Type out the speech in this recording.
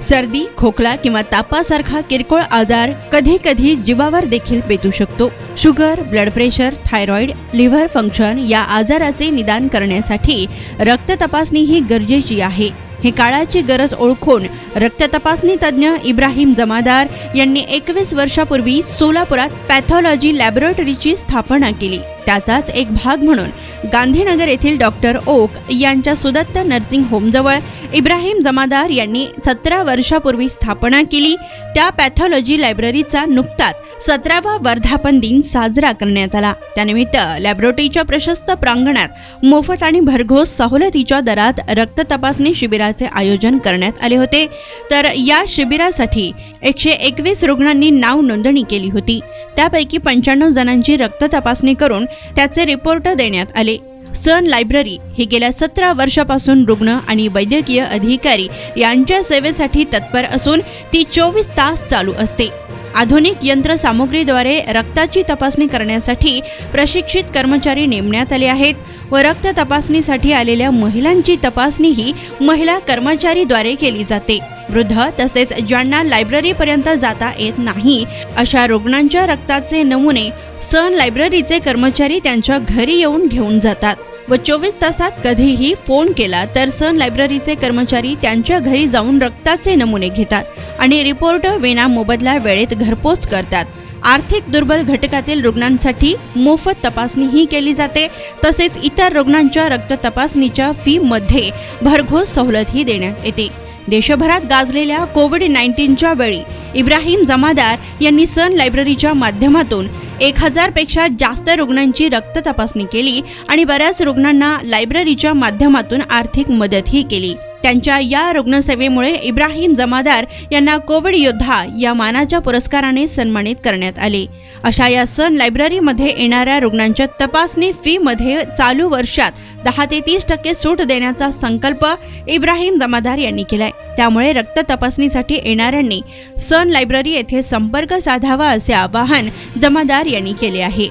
सर्दी, खोकला किंवा तापासारखा किरकोळ आजार कधी कधी जीवावर देखील बेतू शकतो। Sugar, blood pressure, thyroid, liver function या आजाराचे निदान करण्यासाठी रक्त तपासणी ही गरजेची आहे। हे काळाची गरज ओळखून रक्त तपासणी तज्ञ इब्राहिम जमादार यांनी 21 वर्षापूर्वी सोलापुरात पॅथॉलॉजी लॅबोरेटरीची स्थापना केली। त्याचाच एक भाग म्हणून गांधीनगर येथील डॉक्टर ओक यांच्या सुदत्त नर्सिंग होमजवळ इब्राहिम जमादार यांनी 17 वर्षापूर्वी स्थापना केली। त्या पॅथॉलॉजी लायब्ररीचा नुकताच 17वा वर्धापन दिन साजरा करण्यात आला। त्यानिमित्त लॅबोरेटरीच्या प्रशस्त प्रांगणात मोफत आणि भरघोस सवलतीच्या दरात रक्त तपासणी शिबिराचे आयोजन करण्यात आले होते। तर या शिबिरासाठी 121 रुग्णांनी नाव नोंदणी केली होती। त्यापैकी 95 जणांची रक्त तपासणी करून त्याचे रिपोर्ट देण्यात आले। सन लायब्ररी ही गेल्या 17 वर्षापासून रुग्ण आणि वैद्यकीय अधिकारी यांच्या सेवेसाठी तत्पर असून ती 24 तास चालू असते। आधुनिक यंत्रसामुग्रीद्वारे रक्ताची तपासणी करण्यासाठी प्रशिक्षित कर्मचारी नेमण्यात आले आहेत व रक्त तपासणीसाठी आलेल्या महिलांची तपासणीही महिला कर्मचारीद्वारे केली जाते। वृद्ध तसेच ज्यांना लायब्ररीपर्यंत जाता येत नाही अशा रुग्णांच्या रक्ताचे नमुने सन लायब्ररीचे कर्मचारी त्यांच्या घरी येऊन घेऊन जातात व 24 तासात कधीही फोन केला तर सन लायब्ररीचे कर्मचारी त्यांच्या घरी जाऊन रक्ताचे नमुने घेतात आणि रिपोर्ट विना मोबदला वेळेत घरपोच करतात। आर्थिक दुर्बल घटकातील रुग्णांसाठी मोफत तपासणीही केली जाते। तसेच इतर रुग्णांच्या रक्त तपासणीच्या फी मध्ये भरघोस सवलतही देण्यात येते। देशभरात गाजलेल्या कोविड-19च्या वेळी इब्राहिम जमादार यांनी सन लायब्ररीच्या माध्यमातून 1000 पेक्षा जास्त रुग्णांची रक्त तपासणी केली आणि बऱ्याच रुग्णांना लायब्ररीच्या माध्यमातून आर्थिक मदतही केली। त्यांच्या या रुग्णसेवेमुळे इब्राहिम जमादार यांना कोविड योद्धा या मानाच्या पुरस्काराने सन्मानित करण्यात आले। अशा या सन लायब्ररीमध्ये येणाऱ्या रुग्णांच्या तपासणी फी मध्ये चालू वर्षात 10 ते 30% सूट देण्याचा संकल्प इब्राहिम जमादार यांनी केलाय। त्यामुळे रक्त तपासणीसाठी येणाऱ्यांनी सन लायब्ररी येथे संपर्क साधावा असे आवाहन जमादार यांनी केले आहे।